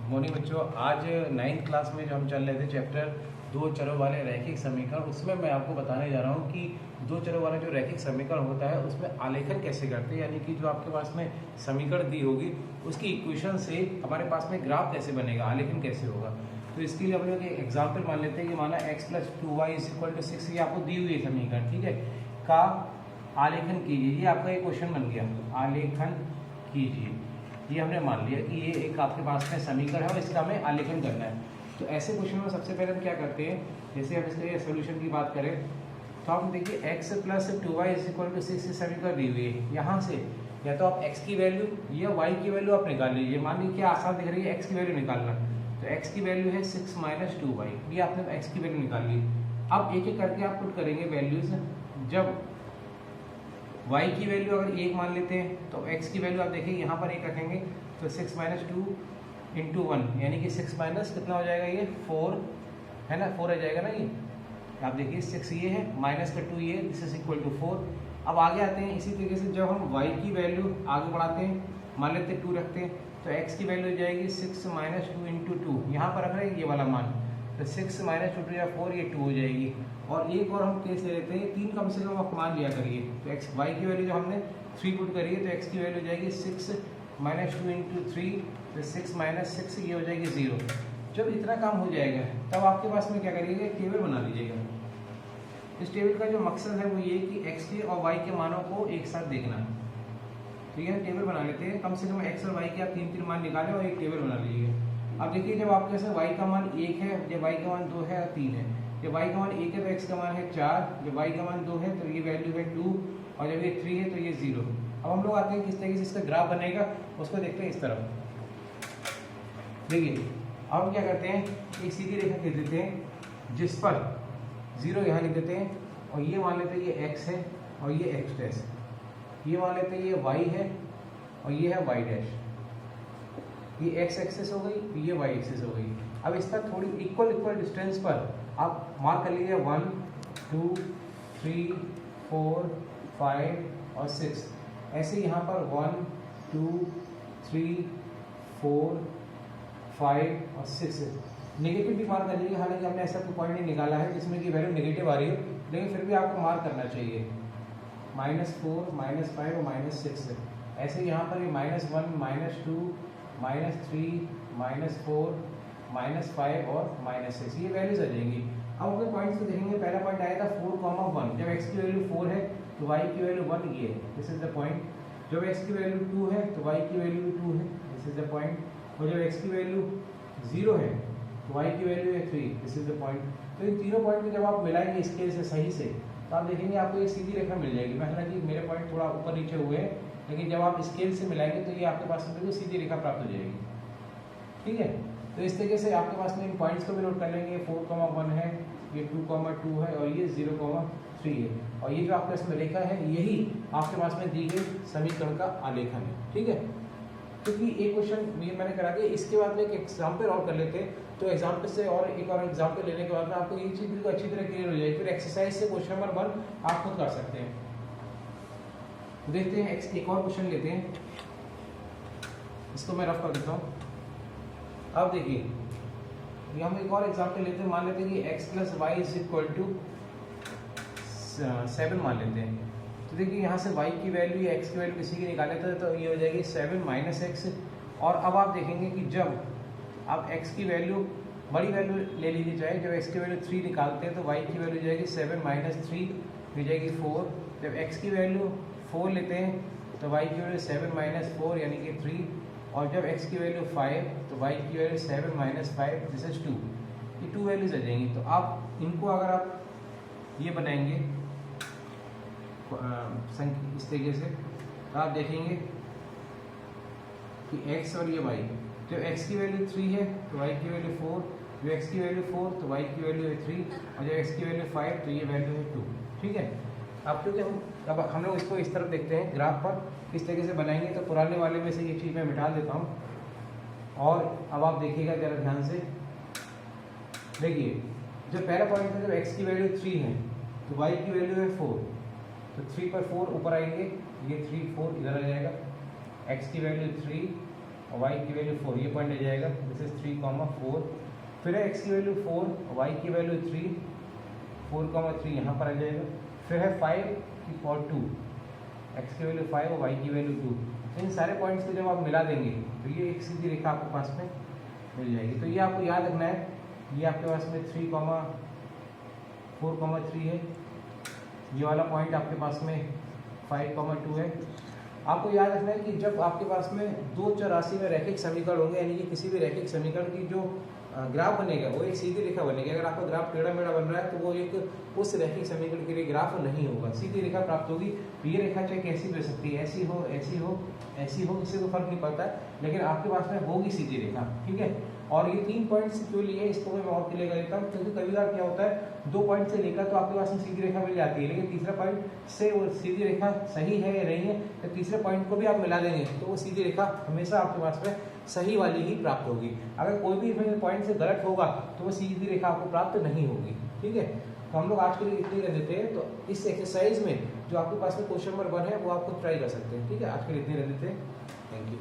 Morning बच्चों, आज 9th class में जो हम चल रहे थे चैप्टर दो चरों वाले रैखिक समीकरण, उसमें मैं आपको बताने जा रहा हूँ कि दो चरों वाला जो रैखिक समीकरण होता है उसमें आलेखन कैसे करते हैं। यानी कि जो आपके पास में समीकरण दी होगी उसकी इक्वेशन से हमारे पास में ग्राफ कैसे बनेगा, आलेखन कैसे होगा। तो इसके लिए हम लोग एक एग्जाम्पल मान लेते हैं कि माना x + 2y = 6, ये आपको दी हुई है समीकरण, ठीक है, का आलेखन कीजिए। ये आपका एक क्वेश्चन बन गया, आलेखन कीजिए। ये हमने मान लिया कि ये एक आपके पास में समीकरण है और इसका हमें आलेखन करना है। तो ऐसे क्वेश्चन में सबसे पहले हम क्या करते हैं, जैसे हम इसके सोल्यूशन की बात करें तो हम देखिए x + 2y = 6 समीकरण दी हुई है। यहाँ से या तो आप x की वैल्यू या y की वैल्यू आप निकाल लीजिए। मान लीजिए क्या आसान दिख रही है x की वैल्यू निकालना, तो x की वैल्यू है 6 - 2y, ये आपने x की वैल्यू निकाल ली। अब एक एक करके आप पुट करेंगे वैल्यूज। जब y की वैल्यू अगर 1 मान लेते हैं तो x की वैल्यू आप देखिए यहाँ पर 1 रखेंगे तो 6 - 2 × 1 यानी कि 6 माइनस कितना हो जाएगा, ये 4 है ना, 4 आ जाएगा ना। ये आप देखिए 6 ये है माइनस का 2 ये, दिस इज इक्वल टू 4। अब आगे आते हैं इसी तरीके से, जब हम y की वैल्यू आगे बढ़ाते हैं, मान लेते हैं 2 रखते हैं तो x की वैल्यू हो जाएगी 6 - 2 × 2, यहाँ पर रख रहे हैं ये वाला मान, तो 6 - 2 × 4 ये 2 हो जाएगी। और एक और हम केस ले लेते हैं, 3 कम से कम आप मान लिया करिए। तो x y की वैल्यू जो हमने 3 पुट करी है तो x की वैल्यू हो जाएगी 6 - 2 × 3, तो 6 - 6 ये हो जाएगी 0। जब इतना काम हो जाएगा तब आपके पास में क्या करिएगा, टेबल बना लीजिएगा। इस टेबल का जो मकसद है वो ये कि x के और y के मानों को एक साथ देखना। तो यह टेबल बना लेते हैं, कम से कम x और y के आप 3 मान निकालें और एक टेबल बना लीजिएगा। अब देखिए जब आपके पास y का मान 1 है, जब y का मान 2 है और 3 है। जब y का मान 1 है तो x का मान है 4, जब y का मान 2 है तो ये वैल्यू है 2, और जब ये 3 है तो ये 0। अब हम लोग आते हैं किस तरीके से इसका ग्राफ बनेगा, उसको देखते हैं। इस तरफ देखिए, अब हम क्या करते हैं, एक सीधी रेखा खींच देते हैं जिस पर 0 यहाँ लिख देते हैं, और ये मान लेते हैं ये x है और ये x डैश, ये मान लेते हैं ये y है और ये है y डैश। ये x एक्सिस हो गई, ये y एक्सिस हो गई। अब इस पर थोड़ी इक्वल डिस्टेंस पर आप मार्क कर लीजिए 1 2 3 4 5 और 6। ऐसे यहाँ पर 1 2 3 4 5 और 6 नेगेटिव भी मार्क कर लीजिए। हालांकि हमने ऐसा कोई पॉइंट नहीं निकाला है जिसमें कि वैल्यू नेगेटिव आ रही हो, लेकिन फिर भी आपको मार्क करना चाहिए। -4 -5 और -6। ऐसे यहाँ पर ये -1 -2 -3 -4 -5 और -6 ये वैल्यूज आ जाएंगी। अब अपने पॉइंट्स को देखेंगे। पहला पॉइंट आया था 4, 1, जब x की वैल्यू 4 है तो y की वैल्यू 1 ये है, दिस इज द पॉइंट। जब x की वैल्यू 2 है तो y की वैल्यू 2 है, दिस इज द पॉइंट। और जब x की वैल्यू 0 है तो y की वैल्यू है 3, दिस इज द पॉइंट। तो इन तीनों पॉइंट को जब आप मिलाएंगे स्केल से सही से तो आप देखेंगे आपको एक सीधी रेखा मिल जाएगी। हालांकि मेरे पॉइंट थोड़ा ऊपर नीचे हुए हैं, लेकिन जब आप स्केल से मिलाएंगे तो ये आपके पास में बिल्कुल सीधी रेखा प्राप्त हो जाएगी, ठीक है। तो इस तरीके से आपके पास में इन पॉइंट्स को भी नोट कर लेंगे। 4, 1 है, ये 2, 2 है और ये 0, 3 है। और ये जो आपके इसमें रेखा है यही आपके पास में दी गई समीकरण का आलेखन है, ठीक है। क्योंकि एक क्वेश्चन ये मैंने करा दिया, इसके बाद में एक एग्जाम्पल और कर लेते हैं। तो एग्जाम्पल से और एक और एग्जाम्पल लेने के बाद में आपको ये चीज़ बिल्कुल अच्छी तरह क्लियर हो जाएगी। फिर एक्सरसाइज से क्वेश्चन नंबर 1 आप खुद कर सकते हैं। देखते हैं एक और क्वेश्चन लेते हैं, इसको मैं रफ कर देता हूँ। अब देखिए हम एक और एग्जाम्पल लेते हैं। मान लेते हैं कि x + y = 7 मान लेते हैं। तो देखिए यहाँ से y की वैल्यू या x की वैल्यू किसी की निकाले तो ये हो जाएगी 7 - x। और अब आप देखेंगे कि जब आप x की वैल्यू बड़ी वैल्यू ले लीजिए, चाहे जब x की वैल्यू 3 निकालते हैं तो y की वैल्यू जाएगी 7 - 3 हो जाएगी 4। जब x की वैल्यू 4 लेते हैं तो y की वैल्यू 7 - 4 यानी कि 3। और जब x की वैल्यू 5 तो y की वैल्यू 7 - 5 दिस इज 2। ये 2 वैल्यूज आ जाएंगी। तो आप इनको अगर आप ये बनाएंगे इस तरीके से तो आप देखेंगे कि x और ये y, जब x की वैल्यू 3 है तो y की वैल्यू 4, जब x की वैल्यू 4 तो y की वैल्यू है 3, और जब x की वैल्यू 5 तो ये वैल्यू है 2, ठीक है। अब क्योंकि अब हम लोग इसको इस तरफ देखते हैं ग्राफ पर किस तरीके से बनाएंगे, तो पुराने वाले में से ये चीज़ मैं मिटा देता हूँ। और अब आप देखिएगा ज़रा ध्यान से, देखिए जो पहला पॉइंट है, जब x की वैल्यू 3 है तो y की वैल्यू है 4, तो 3 पर 4 ऊपर आएंगे, ये 3 4 इधर आ जाएगा। x की वैल्यू 3 और वाई की वैल्यू 4, ये पॉइंट आ जाएगा। This is 3,4। फिर है एक्स की वैल्यू 4, वाई की वैल्यू 3, 4,3 यहाँ पर आ जाएगा। फिर है 5 और 2, एक्स की वैल्यू 5 और वाई की वैल्यू 2। तो इन सारे पॉइंट्स को जब आप मिला देंगे तो ये एक सीधी रेखा आपके पास में मिल जाएगी। तो ये आपको याद रखना है, ये आपके पास में 3,4,3 है, ये वाला पॉइंट आपके पास में 5,2 है। आपको याद रखना है कि जब आपके पास में दो चौरासी में रैखिक समीकरण होंगे, यानी कि किसी भी रैखिक समीकरण की जो ग्राफ बनेगा वो एक सीधी रेखा बनेगी। अगर आपका ग्राफ टेढ़ा मेढ़ा बन रहा है तो वो एक उस रैखिक समीकरण के लिए ग्राफ नहीं होगा, सीधी रेखा प्राप्त होगी। तो ये रेखा चाहे कैसी भी हो सकती है, ऐसी हो, ऐसी हो, ऐसी हो, इससे कोई फर्क नहीं पड़ता है, लेकिन आपके पास में होगी सीधी रेखा, ठीक है। और ये 3 पॉइंट्स क्यों लिए इसको मैं और क्लियर कर देता हूँ, क्योंकि कभी बार क्या होता है 2 पॉइंट से लेकर तो आपके पास में सीधी रेखा मिल जाती है, लेकिन तीसरा पॉइंट से वो सीधी रेखा सही है या नहीं है, तो तीसरे पॉइंट को भी आप मिला देंगे तो वो सीधी रेखा हमेशा आपके पास में सही वाली ही प्राप्त होगी। अगर कोई भी पॉइंट से गलत होगा तो वो सीधी रेखा आपको प्राप्त नहीं होगी, ठीक है। तो हम लोग आज के लिए इतने कर देते हैं। तो इस एक्सरसाइज में जो आपके पास में क्वेश्चन नंबर 1 है वो आपको ट्राई कर सकते हैं, ठीक है। आज के लिए इतने कर देते हैं। Thank you.